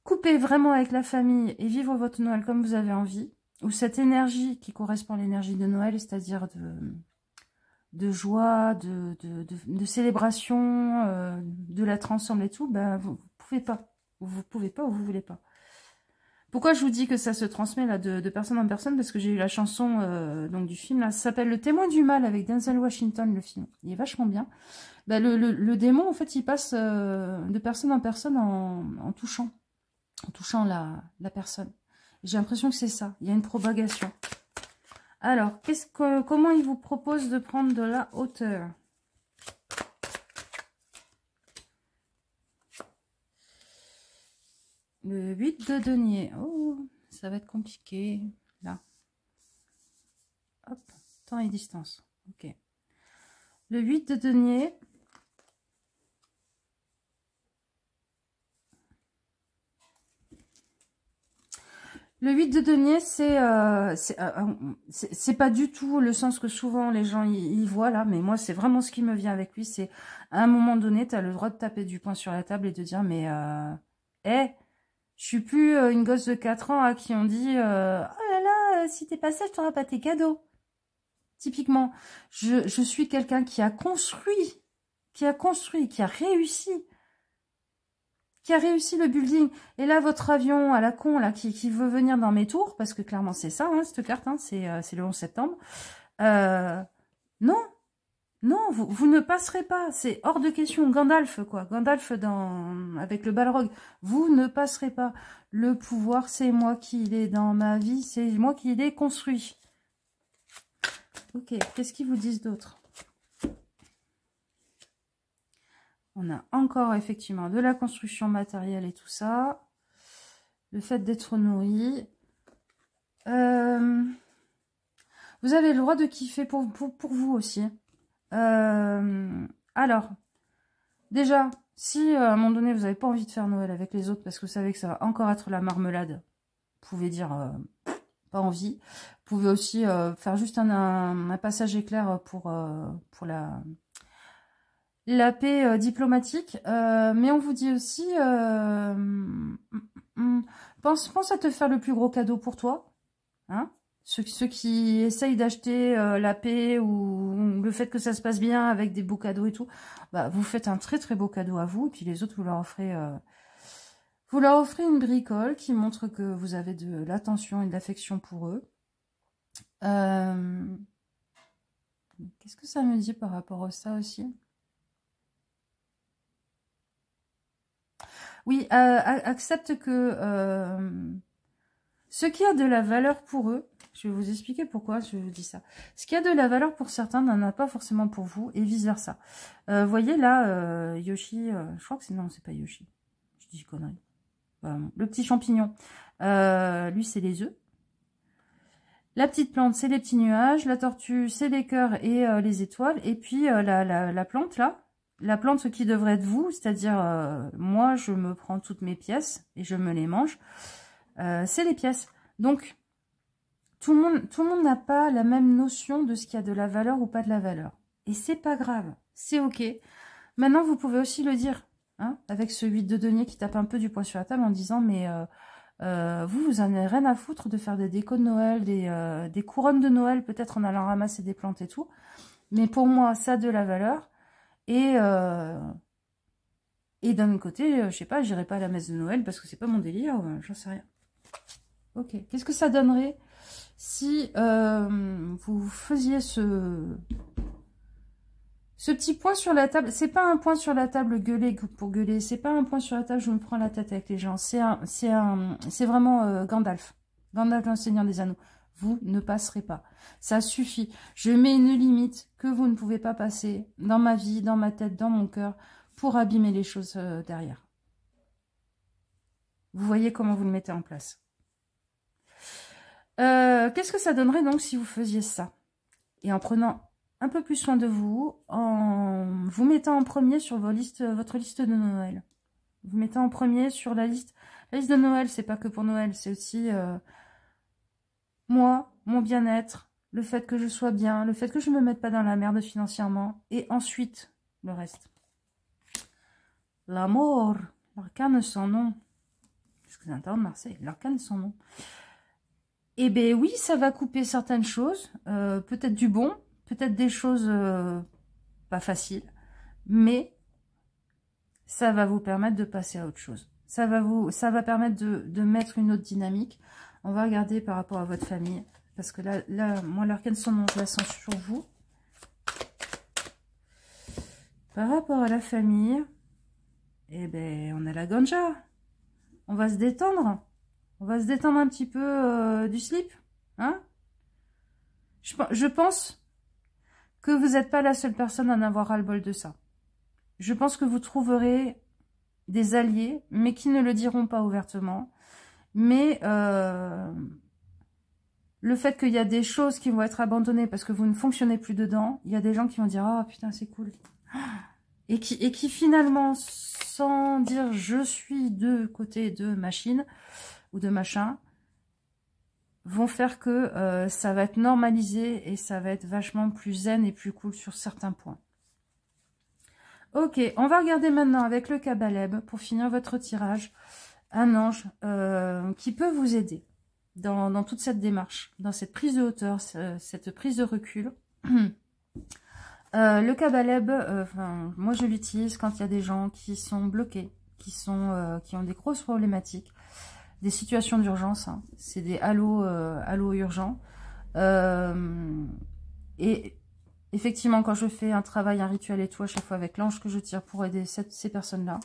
coupez vraiment avec la famille et vivre votre Noël comme vous avez envie, ou cette énergie qui correspond à l'énergie de Noël, c'est-à-dire de joie, de célébration, de la ensemble et tout, ben vous pouvez pas. Vous pouvez pas ou vous voulez pas. Pourquoi je vous dis que ça se transmet là de personne en personne? Parce que j'ai eu la chanson donc du film, là, ça s'appelle Le Témoin du Mal avec Denzel Washington, le film. Il est vachement bien. Ben, le démon, en fait, il passe de personne en personne en touchant la personne. J'ai l'impression que c'est ça. Il y a une propagation. Alors, comment il vous propose de prendre de la hauteur? Le 8 de denier. Oh, ça va être compliqué. Là. Hop, temps et distance. Ok. Le 8 de denier. Le 8 de denier, c'est pas du tout le sens que souvent les gens y voient là, mais moi c'est vraiment ce qui me vient avec lui. C'est à un moment donné, tu as le droit de taper du poing sur la table et de dire mais je suis plus une gosse de 4 ans à qui on dit oh là là, si t'es pas sage, t'auras pas tes cadeaux. Typiquement, je suis quelqu'un qui a construit, qui a réussi. Qui a réussi le building. Et là, votre avion à la con, là, qui veut venir dans mes tours, parce que clairement, c'est ça, hein, cette carte, hein, c'est le 11 septembre. Non, vous ne passerez pas. C'est hors de question. Gandalf, quoi. Gandalf avec le Balrog. Vous ne passerez pas. Le pouvoir, c'est moi qui l'ai dans ma vie. C'est moi qui l'ai construit. Ok, qu'est-ce qu'ils vous disent d'autre? On a encore effectivement de la construction matérielle et tout ça. Le fait d'être nourri. Vous avez le droit de kiffer pour vous aussi. Alors, déjà, si à un moment donné vous n'avez pas envie de faire Noël avec les autres parce que vous savez que ça va encore être la marmelade, vous pouvez dire pas envie. Vous pouvez aussi faire juste un passage éclair pour la paix diplomatique, mais on vous dit aussi, pense à te faire le plus gros cadeau pour toi, hein, ceux qui essayent d'acheter la paix ou le fait que ça se passe bien avec des beaux cadeaux et tout, bah, vous faites un très très beau cadeau à vous, et puis les autres vous leur offrez Vous leur offrez une bricole qui montre que vous avez de l'attention et de l'affection pour eux. Qu'est-ce que ça me dit par rapport à ça aussi? Oui, accepte que ce qui a de la valeur pour eux, je vais vous expliquer pourquoi je vous dis ça. Ce qui a de la valeur pour certains n'en a pas forcément pour vous et vice versa. Voyez là, Yoshi, je crois que c'est... Non, c'est pas Yoshi. Je dis connerie. Le petit champignon. Lui, c'est les œufs. La petite plante, c'est les petits nuages. La tortue, c'est les cœurs et les étoiles. Et puis, la plante, là, la plante qui devrait être vous, c'est-à-dire, moi, je me prends toutes mes pièces et je me les mange. C'est les pièces. Donc, tout le monde n'a pas la même notion de ce qui a de la valeur ou pas de la valeur. Et c'est pas grave. C'est OK. Maintenant, vous pouvez aussi le dire, hein, avec ce 8 de denier qui tape un peu du poing sur la table en disant, mais... vous en avez rien à foutre de faire des décos de Noël, des couronnes de Noël, peut-être en allant ramasser des plantes et tout. Mais pour moi, ça a de la valeur. Et d'un autre côté, je sais pas, j'irai pas à la messe de Noël parce que c'est pas mon délire, j'en sais rien. Ok, qu'est-ce que ça donnerait si vous faisiez ce petit point sur la table? C'est pas un point sur la table gueuler pour gueuler, c'est pas un point sur la table je me prends la tête avec les gens, c'est vraiment Gandalf. Gandalf, le Seigneur des Anneaux. Vous ne passerez pas. Ça suffit. Je mets une limite que vous ne pouvez pas passer dans ma vie, dans ma tête, dans mon cœur, pour abîmer les choses derrière. Vous voyez comment vous le mettez en place. Qu'est-ce que ça donnerait donc si vous faisiez ça? Et en prenant un peu plus soin de vous, en vous mettant en premier sur votre liste de Noël. Vous mettez en premier sur la liste. La liste de Noël, c'est pas que pour Noël, c'est aussi moi, mon bien-être, le fait que je sois bien, le fait que je ne me mette pas dans la merde financièrement, et ensuite le reste. L'amour, l'arcane sans nom. Qu'est-ce que vous entendez, Marseille? L'arcane sans nom. Eh bien oui, ça va couper certaines choses, peut-être du bon, peut-être des choses pas faciles, mais ça va vous permettre de passer à autre chose. Ça va permettre de mettre une autre dynamique. On va regarder par rapport à votre famille, parce que là moi, l'arcane sans nom, je la sens sur vous. Par rapport à la famille, eh ben, on a la ganja. On va se détendre. On va se détendre un petit peu du slip. Hein? Je pense que vous n'êtes pas la seule personne à en avoir ras-le-bol de ça. Je pense que vous trouverez des alliés, mais qui ne le diront pas ouvertement. Mais le fait qu'il y a des choses qui vont être abandonnées parce que vous ne fonctionnez plus dedans, il y a des gens qui vont dire « Ah, putain, c'est cool ». Et qui finalement, sans dire « je suis de côté de machine » ou de machin, vont faire que ça va être normalisé et ça va être vachement plus zen et plus cool sur certains points. Ok, on va regarder maintenant avec le Kabaleb, pour finir votre tirage, un ange qui peut vous aider dans toute cette démarche, dans cette prise de hauteur, cette prise de recul. Le Kabaleb, moi je l'utilise quand il y a des gens qui sont bloqués, qui ont des grosses problématiques, des situations d'urgence, hein. C'est des halos urgents. Et effectivement, quand je fais un travail, un rituel et tout, à chaque fois avec l'ange que je tire pour aider ces personnes-là,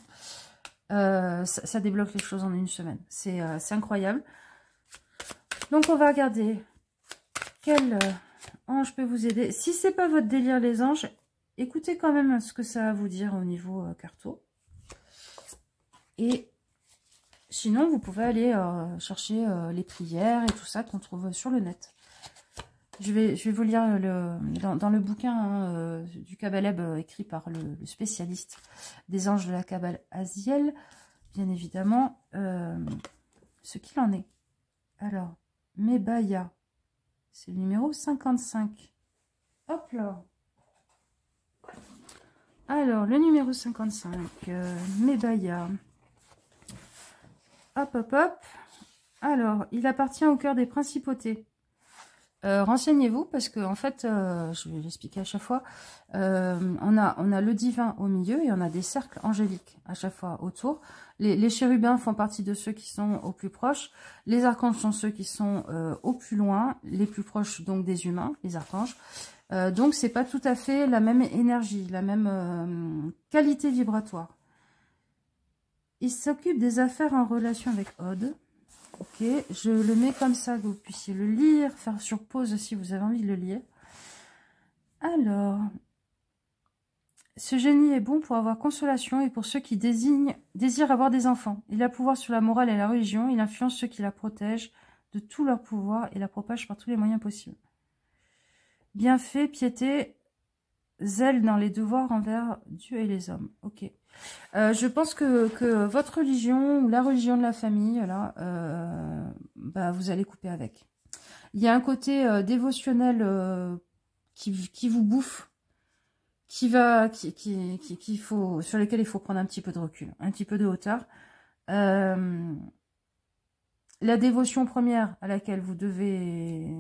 ça débloque les choses en une semaine. C'est incroyable. Donc, on va regarder quel ange peut vous aider. Si c'est pas votre délire, les anges, écoutez quand même ce que ça va vous dire au niveau carto. Et sinon, vous pouvez aller chercher les prières et tout ça qu'on trouve sur le net. Je vais vous lire dans le bouquin hein, du Kabaleb écrit par le spécialiste des anges de la Kabbale Aziel, bien évidemment, ce qu'il en est. Alors, Mebaya, c'est le numéro 55. Hop là. Alors, le numéro 55, Mebaya. Hop, hop, hop. Alors, il appartient au cœur des principautés. Renseignez-vous parce que en fait, je vais l'expliquer à chaque fois, on a le divin au milieu et on a des cercles angéliques à chaque fois autour. Les chérubins font partie de ceux qui sont au plus proche. Les archanges sont ceux qui sont au plus loin, les plus proches donc des humains, les archanges. Donc c'est pas tout à fait la même énergie, la même qualité vibratoire. Il s'occupe des affaires en relation avec Aude. Ok, je le mets comme ça, que vous puissiez le lire, faire sur pause si vous avez envie de le lire. Alors, ce génie est bon pour avoir consolation et pour ceux qui désirent avoir des enfants. Il a pouvoir sur la morale et la religion, il influence ceux qui la protègent de tout leur pouvoir et la propage par tous les moyens possibles. Bienfait, piété, zèle dans les devoirs envers Dieu et les hommes. Ok. Je pense que votre religion ou la religion de la famille, là, bah, vous allez couper avec. Il y a un côté dévotionnel qui vous bouffe, sur lesquels il faut prendre un petit peu de recul, un petit peu de hauteur. La dévotion première à laquelle vous devez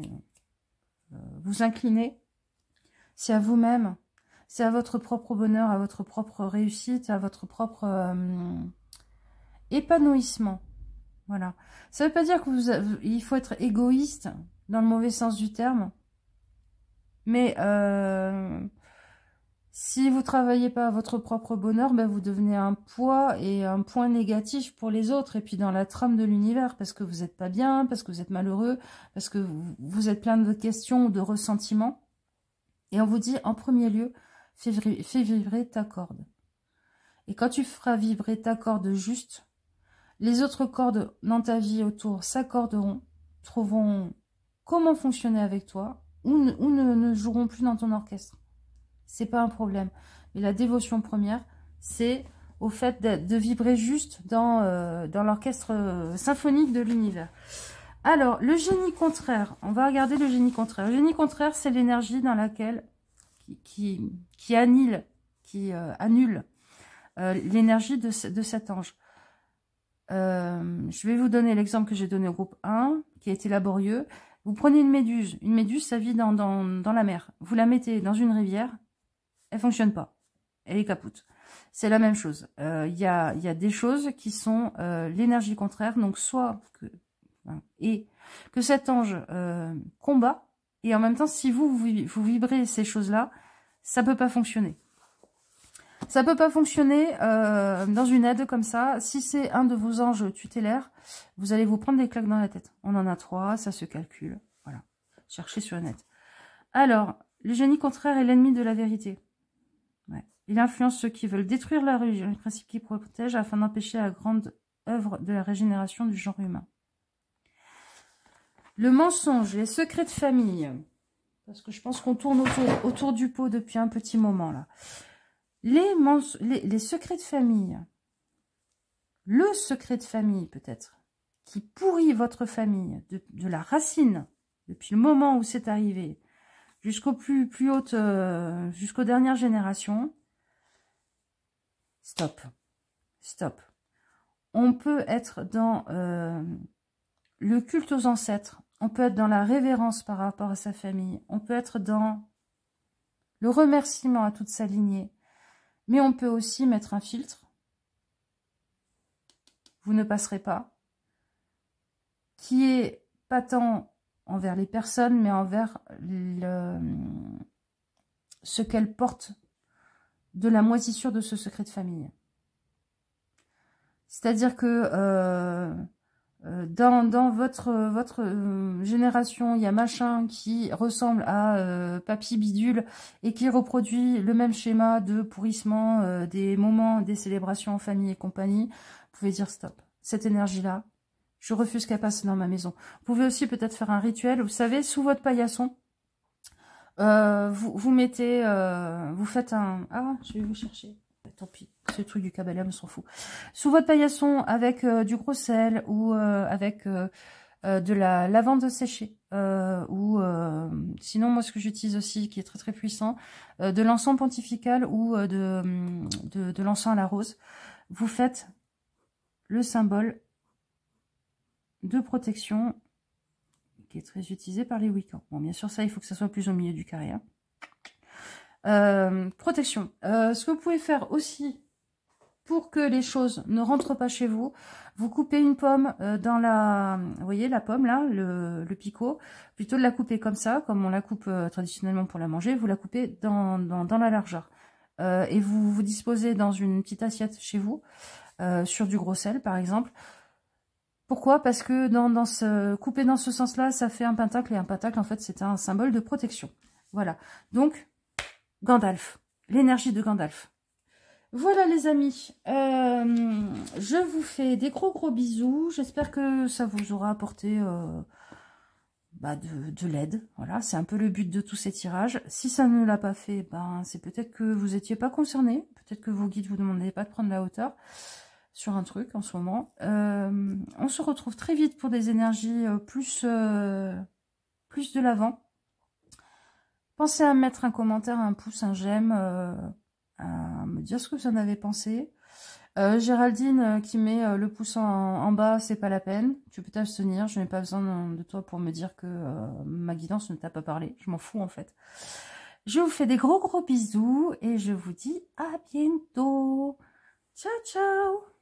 vous incliner, c'est à vous-même. C'est à votre propre bonheur, à votre propre réussite, à votre propre épanouissement. Voilà. Ça ne veut pas dire qu'il faut être égoïste dans le mauvais sens du terme. Mais si vous ne travaillez pas à votre propre bonheur, ben vous devenez un poids et un point négatif pour les autres. Et puis dans la trame de l'univers, parce que vous n'êtes pas bien, parce que vous êtes malheureux, parce que vous êtes plein de questions ou de ressentiments. Et on vous dit en premier lieu, fais vibrer ta corde. Et quand tu feras vibrer ta corde juste, les autres cordes dans ta vie autour s'accorderont, trouveront comment fonctionner avec toi, ou ne joueront plus dans ton orchestre. C'est pas un problème. Mais la dévotion première, c'est au fait de vibrer juste dans l'orchestre symphonique de l'univers. Alors, le génie contraire, on va regarder le génie contraire. Le génie contraire, c'est l'énergie dans laquelle qui annule l'énergie de cet ange. Je vais vous donner l'exemple que j'ai donné au groupe 1, qui a été laborieux. Vous prenez une méduse. Une méduse, ça vit dans la mer. Vous la mettez dans une rivière, elle fonctionne pas. Elle est capoute. C'est la même chose. Il y a des choses qui sont l'énergie contraire. Donc, soit que cet ange combat, et en même temps, si vous vibrez ces choses-là, ça peut pas fonctionner. Ça peut pas fonctionner dans une aide comme ça. Si c'est un de vos anges tutélaires, vous allez vous prendre des claques dans la tête. On en a 3, ça se calcule. Voilà. Cherchez sur le net. Alors, le génie contraire est l'ennemi de la vérité. Ouais. Il influence ceux qui veulent détruire la religion, les principes qui protègent afin d'empêcher la grande œuvre de la régénération du genre humain. Le mensonge, les secrets de famille. Parce que je pense qu'on tourne autour du pot depuis un petit moment là. Les secrets de famille, le secret de famille peut-être, qui pourrit votre famille de la racine, depuis le moment où c'est arrivé, jusqu'aux plus hautes, jusqu'aux dernières générations, stop, stop. On peut être dans le culte aux ancêtres, on peut être dans la révérence par rapport à sa famille, on peut être dans le remerciement à toute sa lignée, mais on peut aussi mettre un filtre, vous ne passerez pas, qui est pas tant envers les personnes, mais envers ce qu'elles portent de la moisissure de ce secret de famille. C'est-à-dire que dans votre génération, il y a machin qui ressemble à papy bidule et qui reproduit le même schéma de pourrissement des moments, des célébrations en famille et compagnie. Vous pouvez dire stop. Cette énergie-là, je refuse qu'elle passe dans ma maison. Vous pouvez aussi peut-être faire un rituel. Vous savez, sous votre paillasson, vous mettez, vous faites un... Ah, je vais vous chercher. Tant pis, ce truc du Kabbalah, on s'en fout. Sous votre paillasson, avec du gros sel ou avec de la lavande séchée. Ou sinon, moi, ce que j'utilise aussi, qui est très très puissant, de l'encens pontifical ou de l'encens à la rose. Vous faites le symbole de protection qui est très utilisé par les Wiccans. Bon, bien sûr, ça, il faut que ça soit plus au milieu du carré. Hein. Protection. Ce que vous pouvez faire aussi pour que les choses ne rentrent pas chez vous, vous coupez une pomme dans la... Vous voyez la pomme là, le picot, plutôt de la couper comme ça, comme on la coupe traditionnellement pour la manger, vous la coupez dans la largeur. Et vous disposez dans une petite assiette chez vous, sur du gros sel par exemple. Pourquoi? Parce que couper dans ce sens-là, ça fait un pentacle, et un pentacle en fait c'est un symbole de protection. Voilà, donc Gandalf, l'énergie de Gandalf. Voilà les amis, je vous fais des gros bisous, j'espère que ça vous aura apporté de l'aide, voilà, c'est un peu le but de tous ces tirages. Si ça ne l'a pas fait, ben c'est peut-être que vous n'étiez pas concerné, peut-être que vos guides vous demandaient pas de prendre la hauteur sur un truc en ce moment. On se retrouve très vite pour des énergies plus de l'avant. Pensez à mettre un commentaire, un pouce, un j'aime, à me dire ce que vous en avez pensé. Géraldine qui met le pouce en bas, c'est pas la peine. Tu peux t'abstenir, je n'ai pas besoin de toi pour me dire que ma guidance ne t'a pas parlé. Je m'en fous en fait. Je vous fais des gros bisous et je vous dis à bientôt. Ciao, ciao!